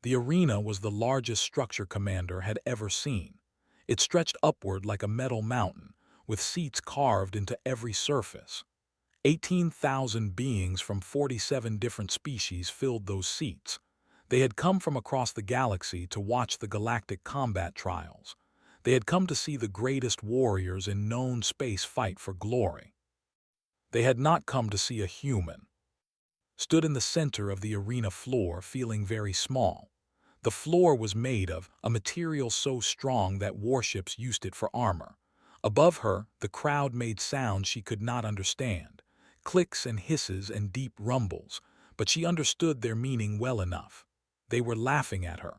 The arena was the largest structure Commander had ever seen. It stretched upward like a metal mountain, with seats carved into every surface. 18,000 beings from 47 different species filled those seats. They had come from across the galaxy to watch the galactic combat trials. They had come to see the greatest warriors in known space fight for glory. They had not come to see a human. Stood in the center of the arena floor, feeling very small. The floor was made of a material so strong that warships used it for armor. Above her, the crowd made sounds she could not understand, clicks and hisses and deep rumbles, but she understood their meaning well enough. They were laughing at her.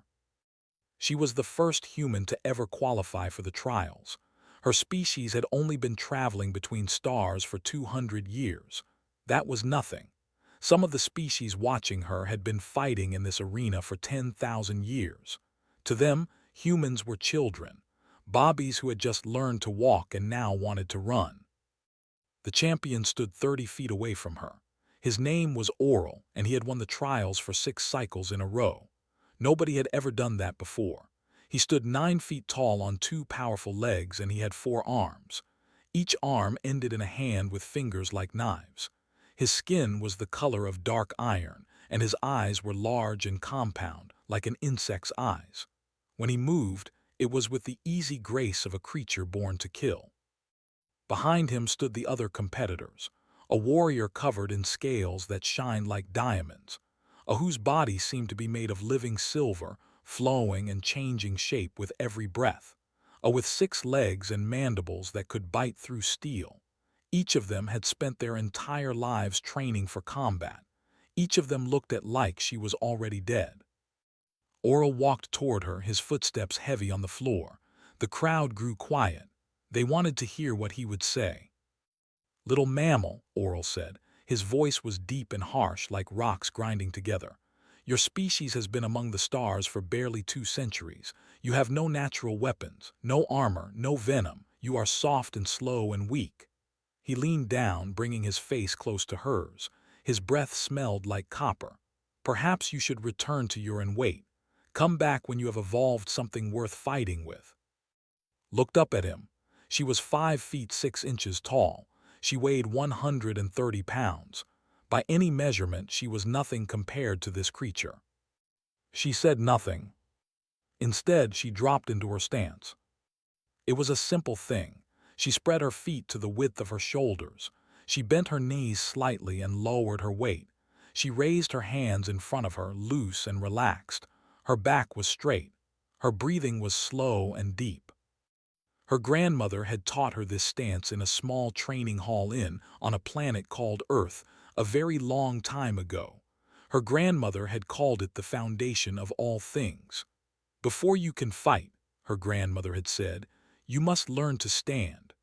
She was the first human to ever qualify for the trials. Her species had only been traveling between stars for 200 years. That was nothing. Some of the species watching her had been fighting in this arena for 10,000 years. To them, humans were children, bobbies who had just learned to walk and now wanted to run. The champion stood 30 feet away from her. His name was Oral, and he had won the trials for 6 cycles in a row. Nobody had ever done that before. He stood 9 feet tall on 2 powerful legs, and he had 4 arms. Each arm ended in a hand with fingers like knives. His skin was the color of dark iron, and his eyes were large and compound, like an insect's eyes. When he moved, it was with the easy grace of a creature born to kill. Behind him stood the other competitors, a warrior covered in scales that shined like diamonds, whose body seemed to be made of living silver, flowing and changing shape with every breath, with 6 legs and mandibles that could bite through steel. Each of them had spent their entire lives training for combat. Each of them looked at like she was already dead. Oral walked toward her, his footsteps heavy on the floor. The crowd grew quiet. They wanted to hear what he would say. "Little mammal," Oral said. His voice was deep and harsh, like rocks grinding together. "Your species has been among the stars for barely 2 centuries. You have no natural weapons, no armor, no venom. You are soft and slow and weak." He leaned down, bringing his face close to hers. His breath smelled like copper. "Perhaps you should return to your and wait. Come back when you have evolved something worth fighting with." Looked up at him. She was 5 feet 6 inches tall. She weighed 130 pounds. By any measurement, she was nothing compared to this creature. She said nothing. Instead, she dropped into her stance. It was a simple thing. She spread her feet to the width of her shoulders. She bent her knees slightly and lowered her weight. She raised her hands in front of her, loose and relaxed. Her back was straight. Her breathing was slow and deep. Her grandmother had taught her this stance in a small training hall on a planet called Earth a very long time ago. Her grandmother had called it the foundation of all things. "Before you can fight," her grandmother had said, "you must learn to stand."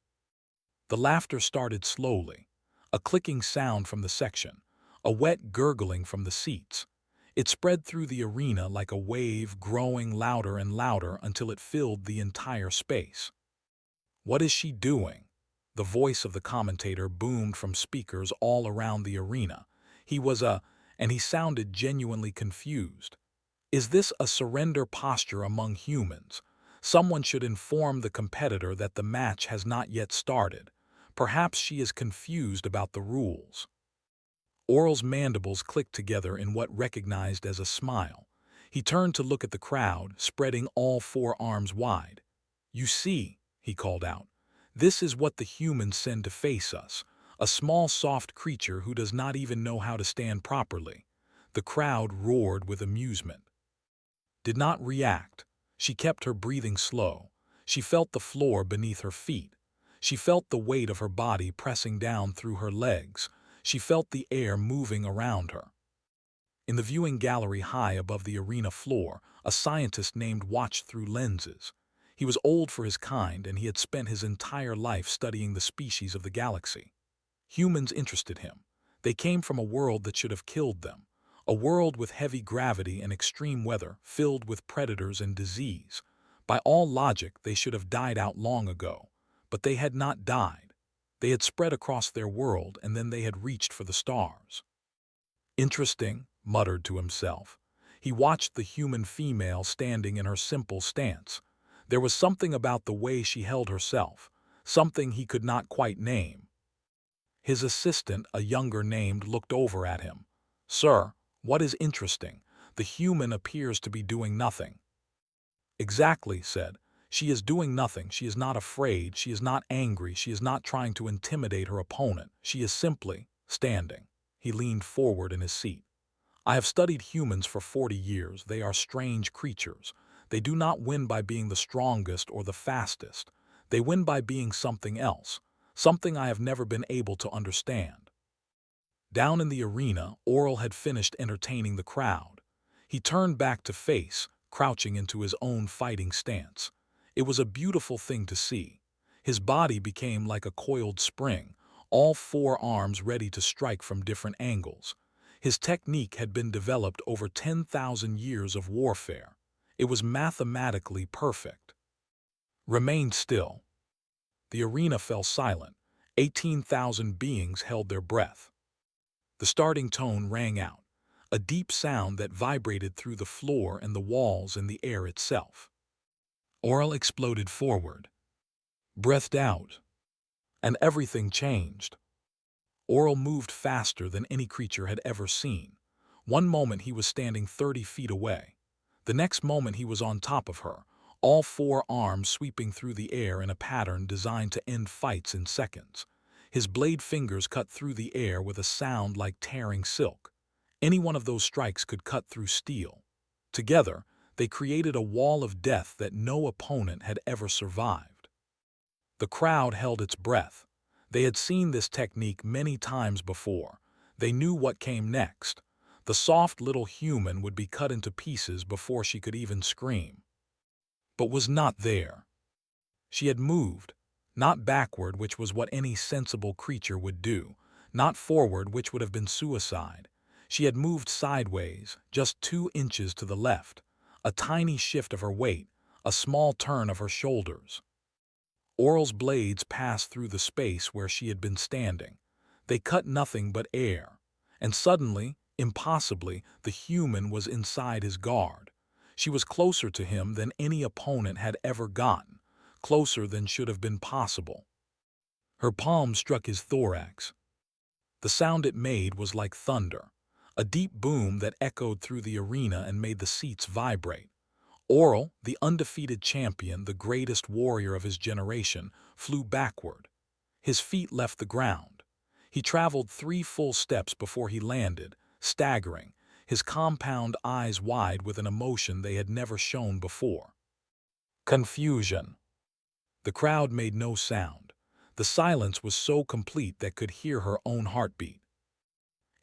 The laughter started slowly, a clicking sound from the section, a wet gurgling from the seats. It spread through the arena like a wave, growing louder and louder until it filled the entire space. "What is she doing?" The voice of the commentator boomed from speakers all around the arena. And he sounded genuinely confused. "Is this a surrender posture among humans? Someone should inform the competitor that the match has not yet started. Perhaps she is confused about the rules." Oral's mandibles clicked together in what recognized as a smile. He turned to look at the crowd, spreading all 4 arms wide. "You see," he called out, "this is what the humans send to face us, a small soft creature who does not even know how to stand properly." The crowd roared with amusement. Did not react. She kept her breathing slow. She felt the floor beneath her feet. She felt the weight of her body pressing down through her legs. She felt the air moving around her. In the viewing gallery high above the arena floor, a scientist named watched through lenses. He was old for his kind, and he had spent his entire life studying the species of the galaxy. Humans interested him. They came from a world that should have killed them, a world with heavy gravity and extreme weather, filled with predators and disease. By all logic, they should have died out long ago. But they had not died. They had spread across their world, and then they had reached for the stars. "Interesting," muttered to himself. He watched the human female standing in her simple stance. There was something about the way she held herself, something he could not quite name. His assistant, a younger named, looked over at him. "Sir, what is interesting? The human appears to be doing nothing." "Exactly," said. "She is doing nothing. She is not afraid. She is not angry. She is not trying to intimidate her opponent. She is simply standing." He leaned forward in his seat. "I have studied humans for 40 years. They are strange creatures. They do not win by being the strongest or the fastest. They win by being something else, something I have never been able to understand." Down in the arena, Oral had finished entertaining the crowd. He turned back to face, crouching into his own fighting stance. It was a beautiful thing to see. His body became like a coiled spring, all four arms ready to strike from different angles. His technique had been developed over 10,000 years of warfare. It was mathematically perfect. Remained still. The arena fell silent. 18,000 beings held their breath. The starting tone rang out, a deep sound that vibrated through the floor and the walls and the air itself. Oral exploded forward, breathed out, and everything changed. Oral moved faster than any creature had ever seen. One moment he was standing 30 feet away. The next moment he was on top of her, all four arms sweeping through the air in a pattern designed to end fights in seconds. His blade fingers cut through the air with a sound like tearing silk. Any one of those strikes could cut through steel. Together, they created a wall of death that no opponent had ever survived. The crowd held its breath. They had seen this technique many times before. They knew what came next. The soft little human would be cut into pieces before she could even scream. But was not there. She had moved, not backward, which was what any sensible creature would do, not forward, which would have been suicide. She had moved sideways, just 2 inches to the left, a tiny shift of her weight, a small turn of her shoulders. Oral's blades passed through the space where she had been standing. They cut nothing but air, and suddenly, impossibly, the human was inside his guard. She was closer to him than any opponent had ever gotten, closer than should have been possible. Her palm struck his thorax. The sound it made was like thunder, a deep boom that echoed through the arena and made the seats vibrate. Oral, the undefeated champion, the greatest warrior of his generation, flew backward. His feet left the ground. He traveled 3 full steps before he landed, staggering, his compound eyes wide with an emotion they had never shown before. Confusion. The crowd made no sound. The silence was so complete that could hear her own heartbeat.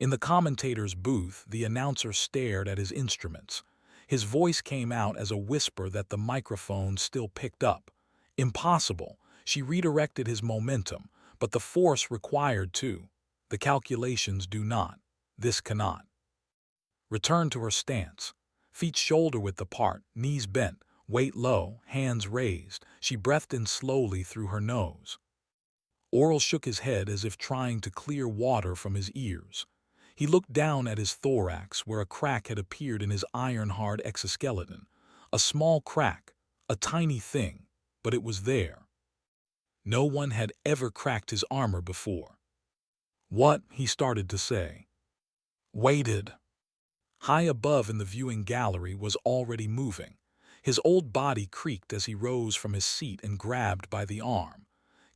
In the commentator's booth, the announcer stared at his instruments. His voice came out as a whisper that the microphone still picked up. Impossible. She redirected his momentum, but the force required to. The calculations do not. This cannot. Return to her stance. Feet shoulder-width apart, knees bent, weight low, hands raised. She breathed in slowly through her nose. Oral shook his head as if trying to clear water from his ears. He looked down at his thorax where a crack had appeared in his iron-hard exoskeleton. A small crack, a tiny thing, but it was there. No one had ever cracked his armor before. "What?" he started to say. Waited. High above in the viewing gallery was already moving. His old body creaked as he rose from his seat and grabbed by the arm.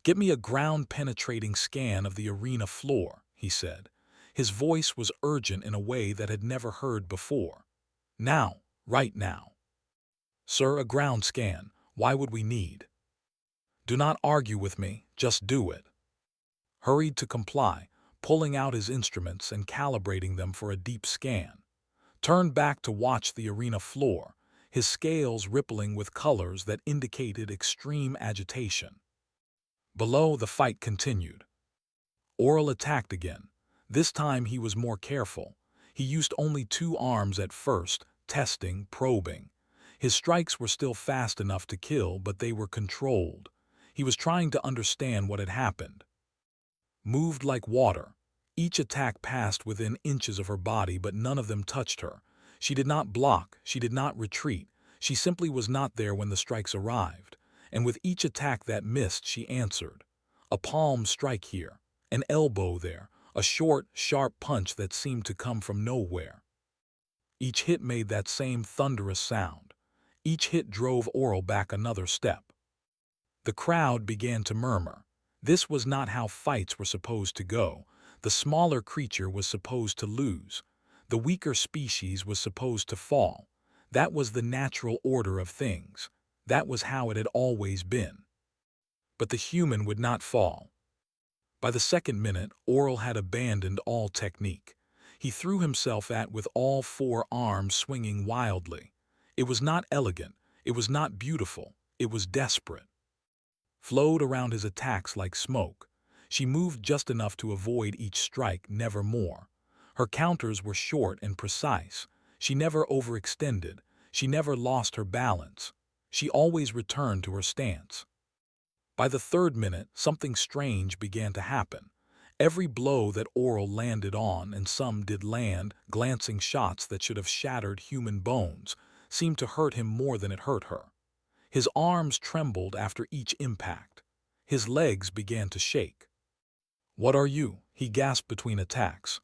"Get me a ground-penetrating scan of the arena floor," he said. His voice was urgent in a way that had never heard before. "Now, right now." "Sir, a ground scan. Why would we need?" "Do not argue with me, just do it." Hurried to comply, pulling out his instruments and calibrating them for a deep scan. Turned back to watch the arena floor, his scales rippling with colors that indicated extreme agitation. Below, the fight continued. Oral attacked again. This time he was more careful. He used only 2 arms at first, testing, probing. His strikes were still fast enough to kill, but they were controlled. He was trying to understand what had happened. Moved like water. Each attack passed within inches of her body, but none of them touched her. She did not block, she did not retreat, she simply was not there when the strikes arrived, and with each attack that missed she answered. A palm strike here, an elbow there, a short, sharp punch that seemed to come from nowhere. Each hit made that same thunderous sound. Each hit drove Oral back another step. The crowd began to murmur. This was not how fights were supposed to go. The smaller creature was supposed to lose. The weaker species was supposed to fall. That was the natural order of things. That was how it had always been. But the human would not fall. By the second minute, Oral had abandoned all technique. He threw himself at with all four arms swinging wildly. It was not elegant, it was not beautiful, it was desperate. Flowed around his attacks like smoke. She moved just enough to avoid each strike, never more. Her counters were short and precise. She never overextended. She never lost her balance. She always returned to her stance. By the third minute, something strange began to happen. Every blow that Oral landed on, and some did land, glancing shots that should have shattered human bones, seemed to hurt him more than it hurt her. His arms trembled after each impact. His legs began to shake. "What are you?" he gasped between attacks.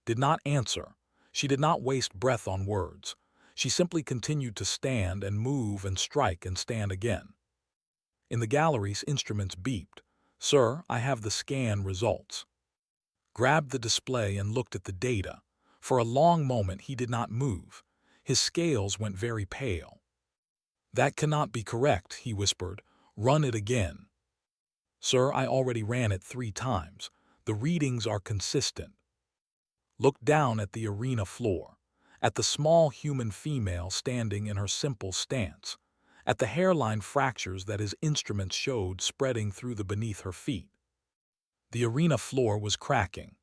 Did not answer. She did not waste breath on words. She simply continued to stand and move and strike and stand again. In the galleries, instruments beeped. "Sir, I have the scan results." Grabbed the display and looked at the data. For a long moment he did not move. His scales went very pale. "That cannot be correct," he whispered. "Run it again." "Sir, I already ran it 3 times. The readings are consistent." Looked down at the arena floor, at the small human female standing in her simple stance, at the hairline fractures that his instruments showed spreading through the beneath her feet. The arena floor was cracking.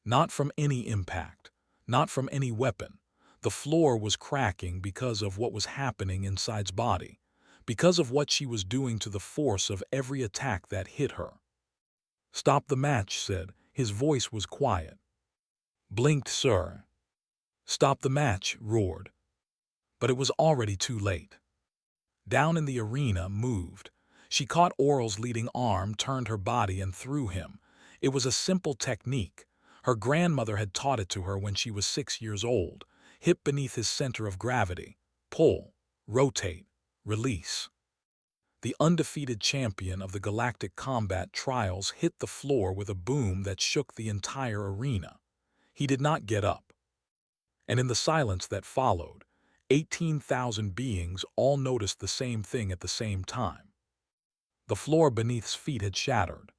Not from any impact, not from any weapon. The floor was cracking because of what was happening inside's body, because of what she was doing to the force of every attack that hit her. "Stop the match," said. His voice was quiet. "Blinked, sir." "Stop the match," roared. But it was already too late. Down in the arena moved. She caught Oral's leading arm, turned her body, and threw him. It was a simple technique. Her grandmother had taught it to her when she was 6 years old. Hip beneath his center of gravity. Pull, rotate, release. The undefeated champion of the Galactic Combat Trials hit the floor with a boom that shook the entire arena. He did not get up. And in the silence that followed, 18,000 beings all noticed the same thing at the same time. The floor beneath's feet had shattered.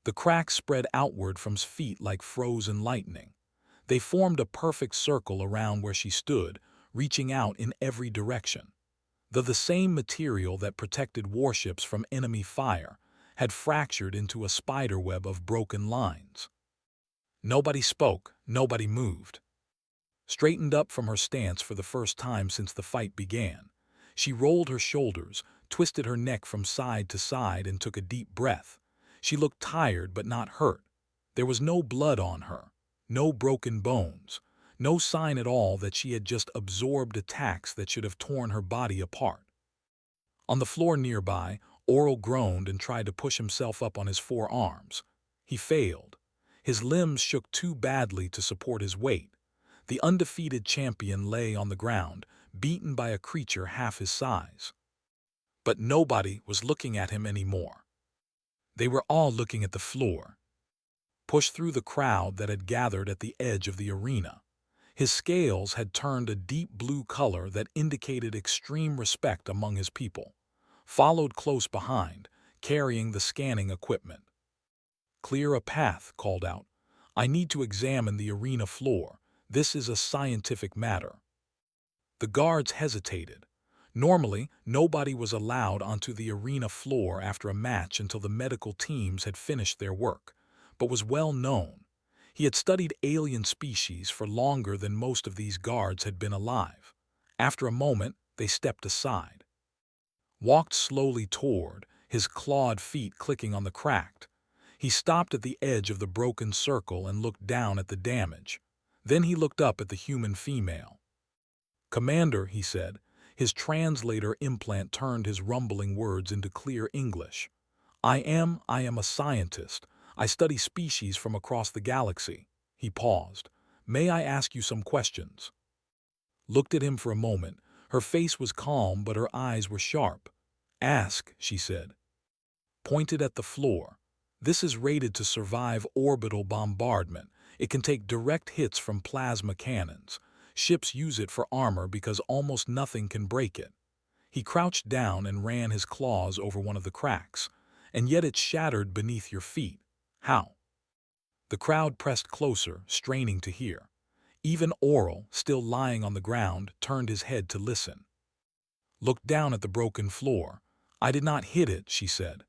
The cracks spread outward from his feet like frozen lightning. They formed a perfect circle around where she stood, reaching out in every direction. The same material that protected warships from enemy fire had fractured into a spiderweb of broken lines. Nobody spoke, nobody moved. Straightened up from her stance for the first time since the fight began, she rolled her shoulders, twisted her neck from side to side, and took a deep breath. She looked tired but not hurt. There was no blood on her, no broken bones, no sign at all that she had just absorbed attacks that should have torn her body apart. On the floor nearby, Oral groaned and tried to push himself up on his 4 arms. He failed. His limbs shook too badly to support his weight. The undefeated champion lay on the ground, beaten by a creature half his size. But nobody was looking at him anymore. They were all looking at the floor. Pushed through the crowd that had gathered at the edge of the arena, his scales had turned a deep blue color that indicated extreme respect among his people. Followed close behind, carrying the scanning equipment. "Clear a path," called out. "I need to examine the arena floor. This is a scientific matter." The guards hesitated. Normally, nobody was allowed onto the arena floor after a match until the medical teams had finished their work, but was well known. He had studied alien species for longer than most of these guards had been alive. After a moment, they stepped aside. Walked slowly toward, his clawed feet clicking on the cracked. He stopped at the edge of the broken circle and looked down at the damage. Then he looked up at the human female. "Commander," he said. His translator implant turned his rumbling words into clear English. I am a scientist. I study species from across the galaxy." He paused. "May I ask you some questions?" Looked at him for a moment. Her face was calm, but her eyes were sharp. "Ask," she said. Pointed at the floor. "This is rated to survive orbital bombardment. It can take direct hits from plasma cannons. Ships use it for armor because almost nothing can break it." He crouched down and ran his claws over one of the cracks. "And yet it's shattered beneath your feet. How?" The crowd pressed closer, straining to hear. Even Oral, still lying on the ground, turned his head to listen. Looked down at the broken floor. "I did not hit it," she said.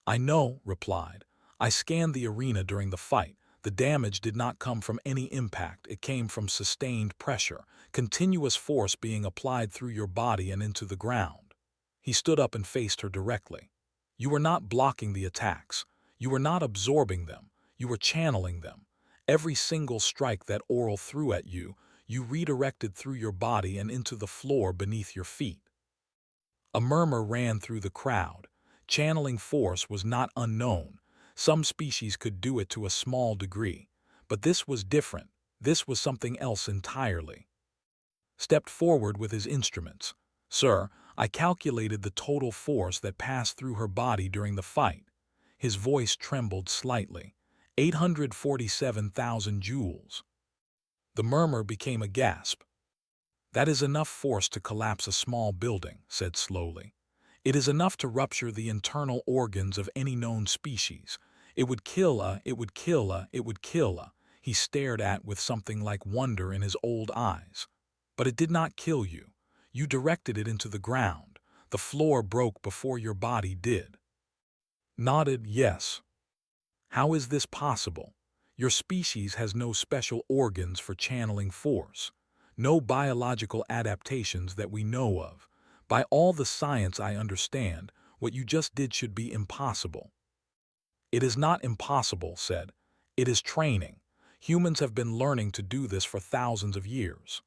"I know," replied. "I scanned the arena during the fight. The damage did not come from any impact. It came from sustained pressure, continuous force being applied through your body and into the ground." He stood up and faced her directly. "You were not blocking the attacks. You were not absorbing them. You were channeling them. Every single strike that Oral threw at you, you redirected through your body and into the floor beneath your feet." A murmur ran through the crowd. Channeling force was not unknown. Some species could do it to a small degree. But this was different. This was something else entirely. Stepped forward with his instruments. "Sir, I calculated the total force that passed through her body during the fight." His voice trembled slightly. 847,000 joules. The murmur became a gasp. "That is enough force to collapse a small building," said slowly. "It is enough to rupture the internal organs of any known species. It would kill a. He stared at with something like wonder in his old eyes. "But it did not kill you. You directed it into the ground. The floor broke before your body did." Nodded yes. "How is this possible? Your species has no special organs for channeling force. No biological adaptations that we know of. By all the science I understand, what you just did should be impossible." "It is not impossible," said. "It is training. Humans have been learning to do this for thousands of years."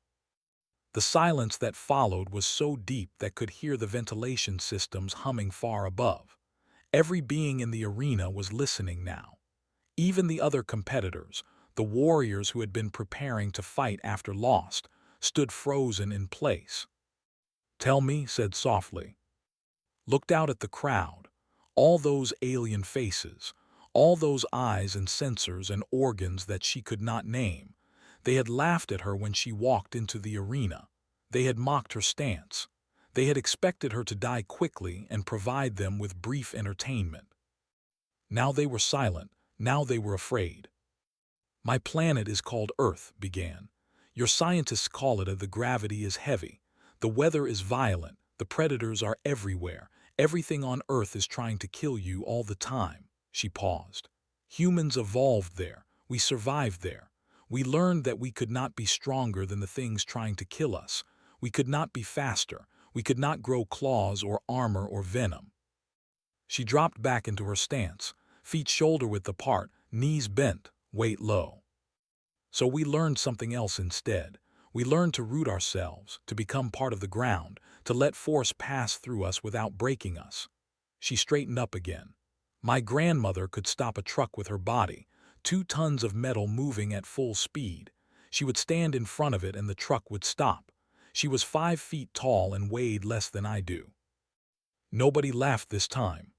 The silence that followed was so deep that could hear the ventilation systems humming far above. Every being in the arena was listening now. Even the other competitors, the warriors who had been preparing to fight after lost, stood frozen in place. "Tell me," said softly. Looked out at the crowd. All those alien faces, all those eyes and sensors and organs that she could not name. They had laughed at her when she walked into the arena. They had mocked her stance. They had expected her to die quickly and provide them with brief entertainment. Now they were silent. Now they were afraid. "My planet is called Earth," began. "Your scientists call it the gravity is heavy. The weather is violent. The predators are everywhere. Everything on Earth is trying to kill you all the time." She paused. "Humans evolved there. We survived there. We learned that we could not be stronger than the things trying to kill us. We could not be faster. We could not grow claws or armor or venom." She dropped back into her stance, feet shoulder-width apart, knees bent, weight low. "So we learned something else instead. We learned to root ourselves, to become part of the ground, to let force pass through us without breaking us." She straightened up again. "My grandmother could stop a truck with her body, 2 tons of metal moving at full speed. She would stand in front of it and the truck would stop. She was 5 feet tall and weighed less than I do." Nobody laughed this time.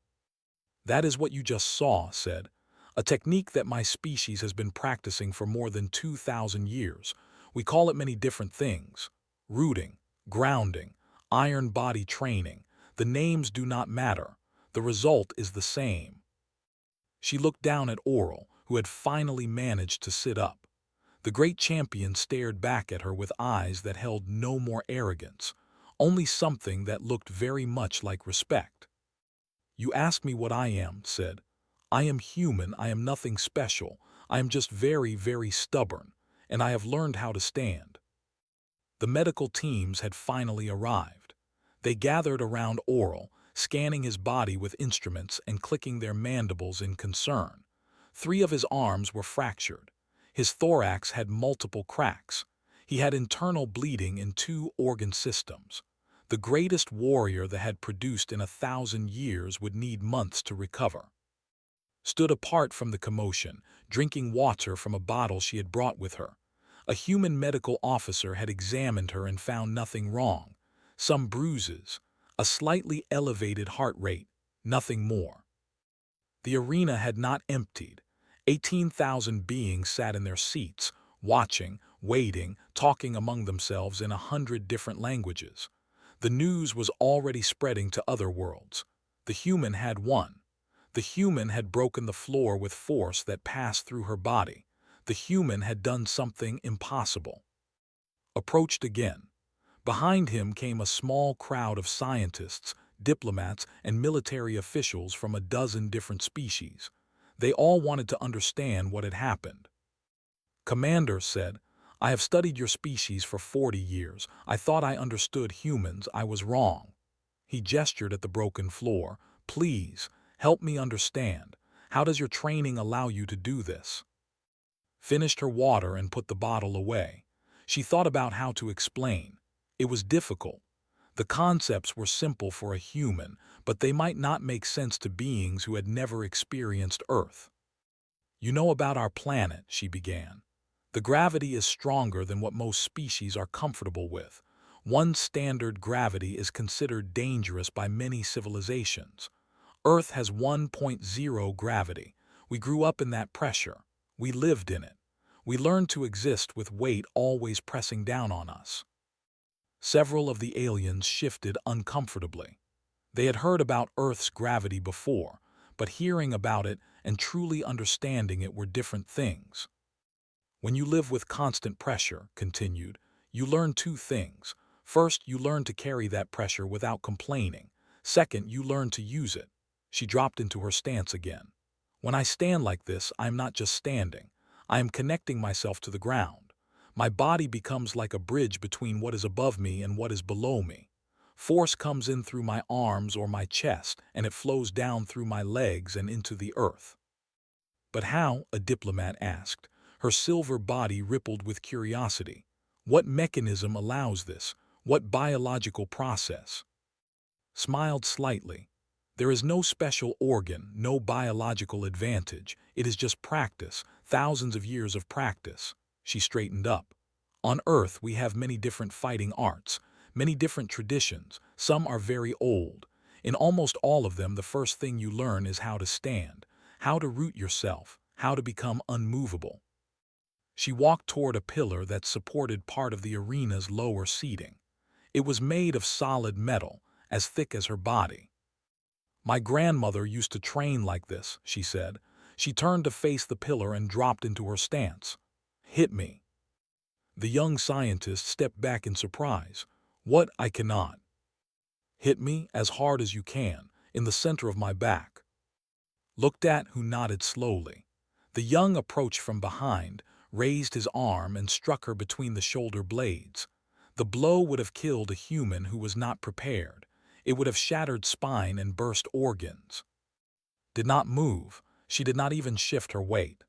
"That is what you just saw," said. "A technique that my species has been practicing for more than 2,000 years. We call it many different things. Rooting, grounding, iron body training. The names do not matter. The result is the same." She looked down at Oral, who had finally managed to sit up. The great champion stared back at her with eyes that held no more arrogance, only something that looked very much like respect. "You ask me what I am," said. "I am human. I am nothing special. I am just very, very stubborn, and I have learned how to stand." The medical teams had finally arrived. They gathered around Oral, scanning his body with instruments and clicking their mandibles in concern. 3 of his arms were fractured. His thorax had multiple cracks. He had internal bleeding in 2 organ systems. The greatest warrior that had produced in 1,000 years would need months to recover. Stood apart from the commotion, drinking water from a bottle she had brought with her. A human medical officer had examined her and found nothing wrong. Some bruises, a slightly elevated heart rate, nothing more. The arena had not emptied. 18,000 beings sat in their seats, watching, waiting, talking among themselves in 100 different languages. The news was already spreading to other worlds. The human had won. The human had broken the floor with force that passed through her body. The human had done something impossible. Approached again. Behind him came a small crowd of scientists, diplomats, and military officials from a dozen different species. They all wanted to understand what had happened. Commander said, "I have studied your species for 40 years. I thought I understood humans. I was wrong." He gestured at the broken floor. "Please, help me understand. How does your training allow you to do this?" Finished her water and put the bottle away. She thought about how to explain. It was difficult. The concepts were simple for a human, but they might not make sense to beings who had never experienced Earth. "You know about our planet," she began. "The gravity is stronger than what most species are comfortable with. One standard gravity is considered dangerous by many civilizations. Earth has 1.0 gravity. We grew up in that pressure. We lived in it. We learned to exist with weight always pressing down on us." Several of the aliens shifted uncomfortably. They had heard about Earth's gravity before, but hearing about it and truly understanding it were different things. "When you live with constant pressure," continued, "you learn 2 things. First, you learn to carry that pressure without complaining. Second, you learn to use it." She dropped into her stance again. "When I stand like this, I am not just standing. I am connecting myself to the ground. My body becomes like a bridge between what is above me and what is below me. Force comes in through my arms or my chest, and it flows down through my legs and into the earth." "But how?" a diplomat asked. Her silver body rippled with curiosity. "What mechanism allows this? What biological process?" Smiled slightly. "There is no special organ, no biological advantage. It is just practice, thousands of years of practice." She straightened up. "On Earth, we have many different fighting arts, many different traditions. Some are very old. In almost all of them, the first thing you learn is how to stand, how to root yourself, how to become unmovable." She walked toward a pillar that supported part of the arena's lower seating. It was made of solid metal, as thick as her body. "My grandmother used to train like this," she said. She turned to face the pillar and dropped into her stance. "Hit me." The young scientist stepped back in surprise. "What? I cannot." "Hit me as hard as you can, in the center of my back." Looked at, who nodded slowly. The young approached from behind, raised his arm and struck her between the shoulder blades. The blow would have killed a human who was not prepared. It would have shattered spine and burst organs. Did not move. She did not even shift her weight.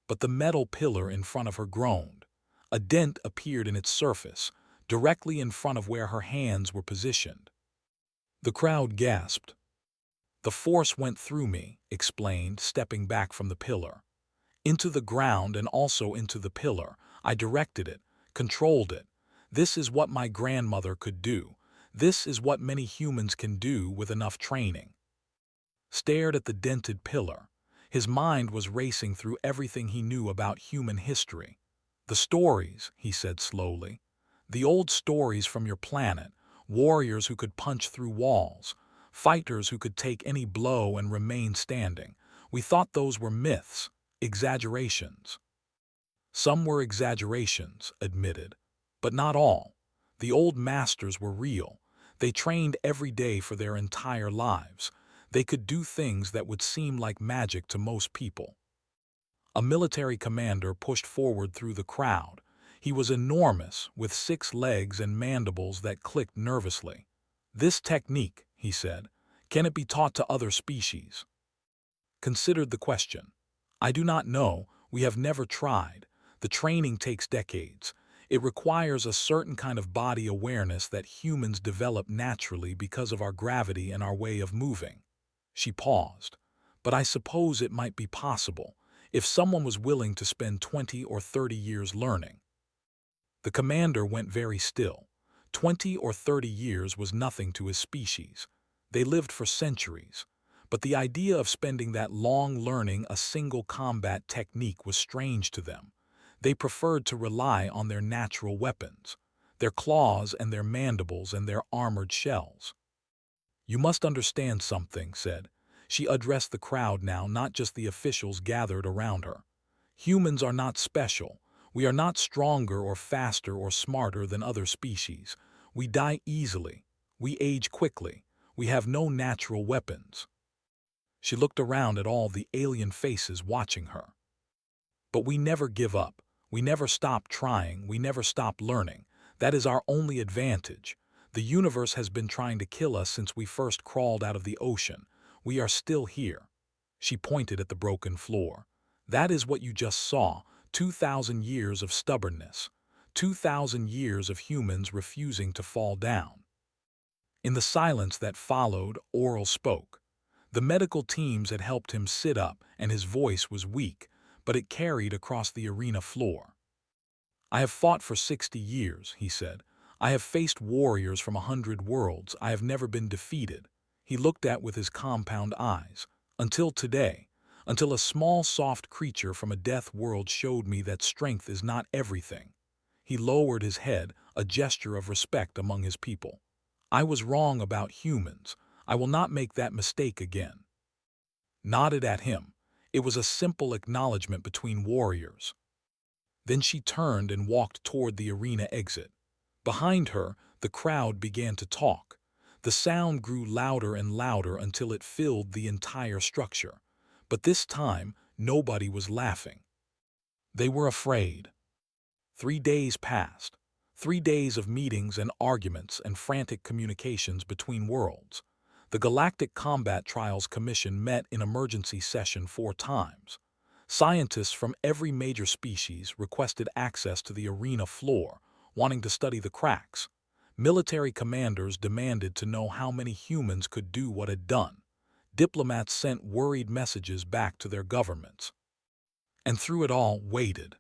But the metal pillar in front of her groaned. A dent appeared in its surface, directly in front of where her hands were positioned. The crowd gasped. "The force went through me," explained, stepping back from the pillar. "Into the ground and also into the pillar. I directed it, controlled it. This is what my grandmother could do. This is what many humans can do with enough training." Stared at the dented pillar. His mind was racing through everything he knew about human history. "The stories," he said slowly. "The old stories from your planet. Warriors who could punch through walls. Fighters who could take any blow and remain standing. We thought those were myths, exaggerations." "Some were exaggerations," admitted. "But not all. The old masters were real. They trained every day for their entire lives. They could do things that would seem like magic to most people." A military commander pushed forward through the crowd. He was enormous, with 6 legs and mandibles that clicked nervously. "This technique," he said, "can it be taught to other species?" Considered the question. "I do not know. We have never tried. The training takes decades. It requires a certain kind of body awareness that humans develop naturally because of our gravity and our way of moving." She paused. "But I suppose it might be possible if someone was willing to spend 20 or 30 years learning." The commander went very still. 20 or 30 years was nothing to his species. They lived for centuries. But the idea of spending that long learning a single combat technique was strange to them. They preferred to rely on their natural weapons, their claws and their mandibles and their armored shells. "You must understand something," said. She addressed the crowd now, not just the officials gathered around her. "Humans are not special. We are not stronger or faster or smarter than other species. We die easily. We age quickly. We have no natural weapons." She looked around at all the alien faces watching her. "But we never give up. We never stop trying. We never stop learning. That is our only advantage. The universe has been trying to kill us since we first crawled out of the ocean. We are still here." She pointed at the broken floor. "That is what you just saw. 2,000 years of stubbornness. 2,000 years of humans refusing to fall down." In the silence that followed, Oral spoke. The medical teams had helped him sit up, and his voice was weak, but it carried across the arena floor. "I have fought for 60 years, he said. "I have faced warriors from 100 worlds. I have never been defeated." He looked at with his compound eyes. "Until today. Until a small, soft creature from a death world showed me that strength is not everything." He lowered his head, a gesture of respect among his people. "I was wrong about humans. I will not make that mistake again." Nodded at him. It was a simple acknowledgement between warriors. Then she turned and walked toward the arena exit. Behind her, the crowd began to talk. The sound grew louder and louder until it filled the entire structure. But this time, nobody was laughing. They were afraid. 3 days passed. 3 days of meetings and arguments and frantic communications between worlds. The Galactic Combat Trials Commission met in emergency session 4 times. Scientists from every major species requested access to the arena floor, wanting to study the cracks. Military commanders demanded to know how many humans could do what had done. Diplomats sent worried messages back to their governments. And through it all, waited.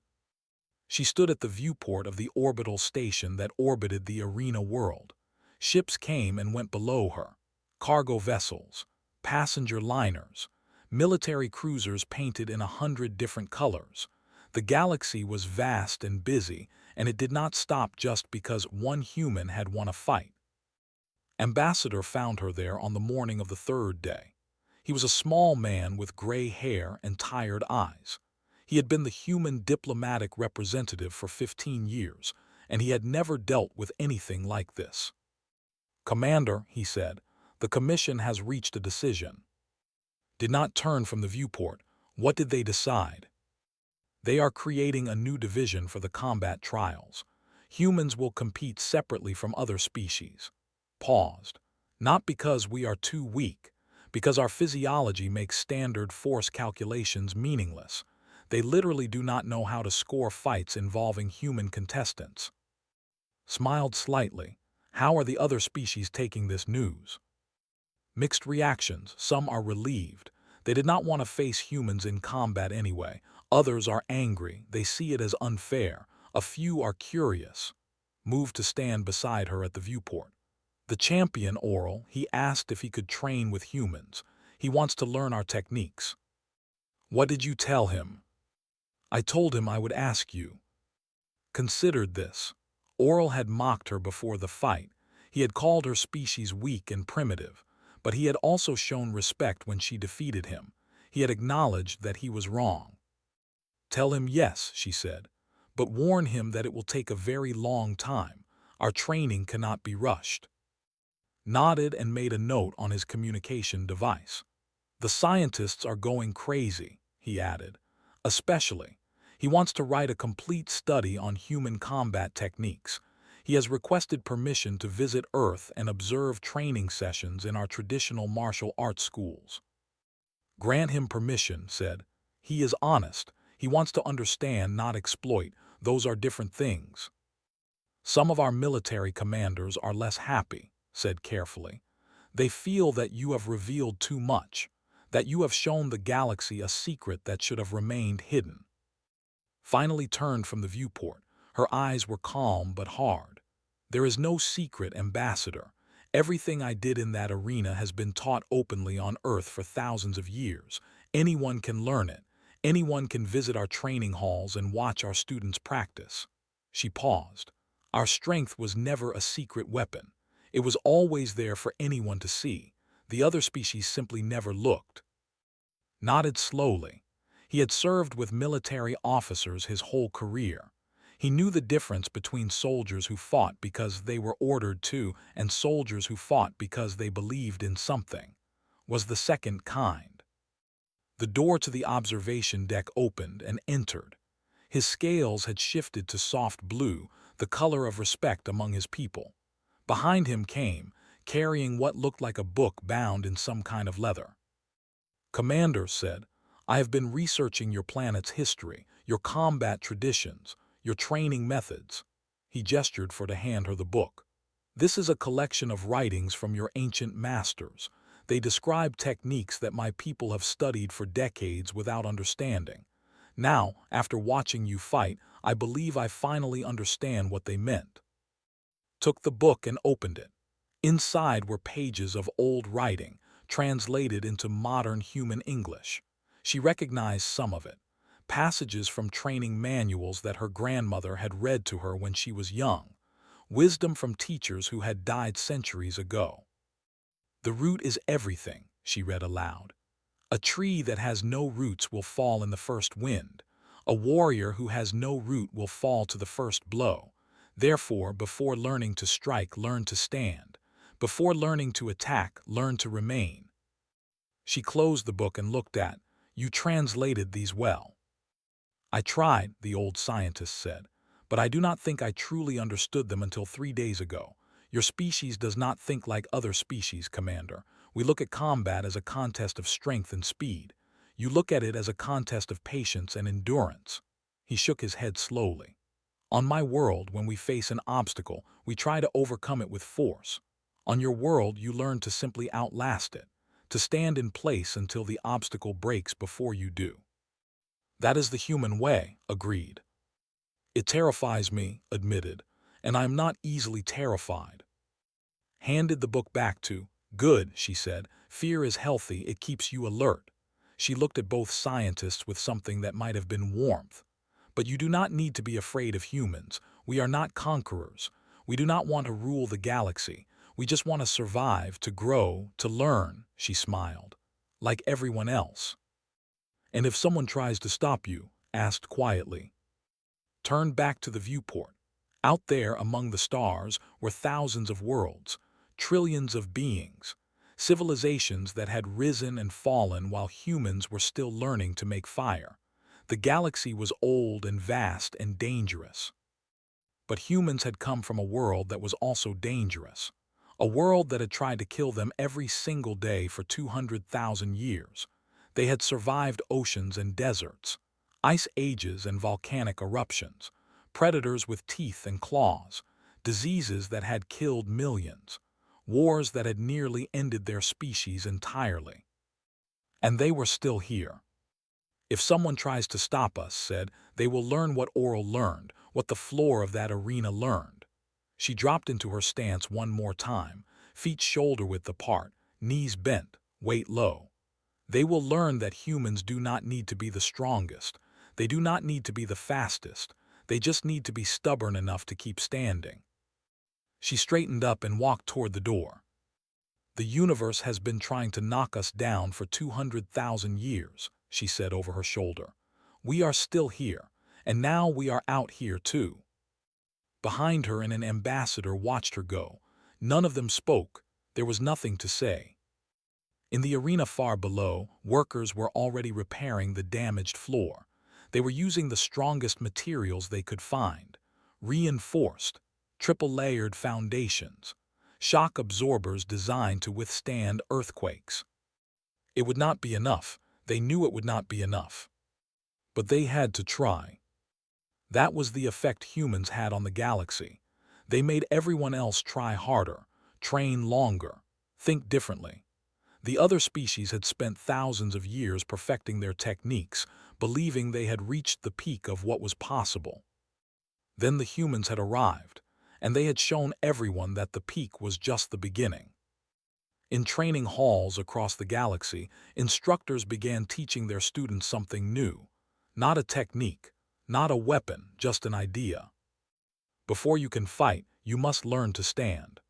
She stood at the viewport of the orbital station that orbited the arena world. Ships came and went below her. Cargo vessels, passenger liners, military cruisers painted in 100 different colors. The galaxy was vast and busy, and it did not stop just because one human had won a fight. Ambassador found her there on the morning of the 3rd day. He was a small man with gray hair and tired eyes. He had been the human diplomatic representative for 15 years, and he had never dealt with anything like this. "Commander," he said, "the Commission has reached a decision." Did not turn from the viewport. What did they decide? "They are creating a new division for the combat trials. Humans will compete separately from other species." Paused. "Not because we are too weak, because our physiology makes standard force calculations meaningless. They literally do not know how to score fights involving human contestants." Smiled slightly. "How are the other species taking this news?" "Mixed reactions. Some are relieved. They did not want to face humans in combat anyway. Others are angry. They see it as unfair. A few are curious." Moved to stand beside her at the viewport. "The champion, Oral, he asked if he could train with humans. He wants to learn our techniques." "What did you tell him?" "I told him I would ask you." Considered this. Oral had mocked her before the fight. He had called her species weak and primitive, but he had also shown respect when she defeated him. He had acknowledged that he was wrong. "Tell him yes," she said, "but warn him that it will take a very long time. Our training cannot be rushed." Nodded and made a note on his communication device. "The scientists are going crazy," he added. "Especially, he wants to write a complete study on human combat techniques. He has requested permission to visit Earth and observe training sessions in our traditional martial arts schools." "Grant him permission," said. "He is honest. He wants to understand, not exploit. Those are different things. Some of our military commanders are less happy, said carefully. They feel that you have revealed too much, that you have shown the galaxy a secret that should have remained hidden. Finally turned from the viewport, her eyes were calm but hard. There is no secret, Ambassador. Everything I did in that arena has been taught openly on Earth for thousands of years. Anyone can learn it. Anyone can visit our training halls and watch our students practice. She paused. Our strength was never a secret weapon. It was always there for anyone to see. The other species simply never looked. Nodded slowly. He had served with military officers his whole career. He knew the difference between soldiers who fought because they were ordered to and soldiers who fought because they believed in something. Was the second kind. The door to the observation deck opened and entered. His scales had shifted to soft blue, the color of respect among his people. Behind him came, carrying what looked like a book bound in some kind of leather. Commander said, I have been researching your planet's history, your combat traditions, your training methods. He gestured for to hand her the book. This is a collection of writings from your ancient masters. They describe techniques that my people have studied for decades without understanding. Now, after watching you fight, I believe I finally understand what they meant. Took the book and opened it. Inside were pages of old writing, translated into modern human English. She recognized some of it. Passages from training manuals that her grandmother had read to her when she was young. Wisdom from teachers who had died centuries ago. The root is everything, she read aloud. A tree that has no roots will fall in the first wind. A warrior who has no root will fall to the first blow. Therefore, before learning to strike, learn to stand. Before learning to attack, learn to remain. She closed the book and looked at, You translated these well. I tried, the old scientist said, but I do not think I truly understood them until 3 days ago. Your species does not think like other species, Commander. We look at combat as a contest of strength and speed. You look at it as a contest of patience and endurance. He shook his head slowly. On my world, when we face an obstacle, we try to overcome it with force. On your world, you learn to simply outlast it, to stand in place until the obstacle breaks before you do. That is the human way, agreed. It terrifies me, admitted, and I am not easily terrified. Handed the book back to, Good, she said. Fear is healthy, it keeps you alert. She looked at both scientists with something that might have been warmth. But you do not need to be afraid of humans. We are not conquerors. We do not want to rule the galaxy. We just want to survive, to grow, to learn, she smiled. Like everyone else. And if someone tries to stop you, asked quietly. Turn back to the viewport. Out there among the stars were thousands of worlds, trillions of beings, civilizations that had risen and fallen while humans were still learning to make fire. The galaxy was old and vast and dangerous. But humans had come from a world that was also dangerous, a world that had tried to kill them every single day for 200,000 years. They had survived oceans and deserts, ice ages and volcanic eruptions, predators with teeth and claws, diseases that had killed millions, wars that had nearly ended their species entirely. And they were still here. If someone tries to stop us, said, they will learn what Oral learned, what the floor of that arena learned. She dropped into her stance one more time, feet shoulder-width apart, knees bent, weight low. They will learn that humans do not need to be the strongest. They do not need to be the fastest. They just need to be stubborn enough to keep standing. She straightened up and walked toward the door. The universe has been trying to knock us down for 200,000 years, she said over her shoulder. We are still here, and now we are out here too. Behind her, an ambassador watched her go. None of them spoke. There was nothing to say. In the arena far below, workers were already repairing the damaged floor. They were using the strongest materials they could find, reinforced, triple-layered foundations, shock absorbers designed to withstand earthquakes. It would not be enough. They knew it would not be enough. But they had to try. That was the effect humans had on the galaxy. They made everyone else try harder, train longer, think differently. The other species had spent thousands of years perfecting their techniques, believing they had reached the peak of what was possible. Then the humans had arrived, and they had shown everyone that the peak was just the beginning. In training halls across the galaxy, instructors began teaching their students something new. Not a technique, not a weapon, just an idea. Before you can fight, you must learn to stand.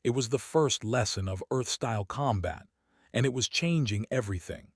It was the first lesson of Earth-style combat, and it was changing everything.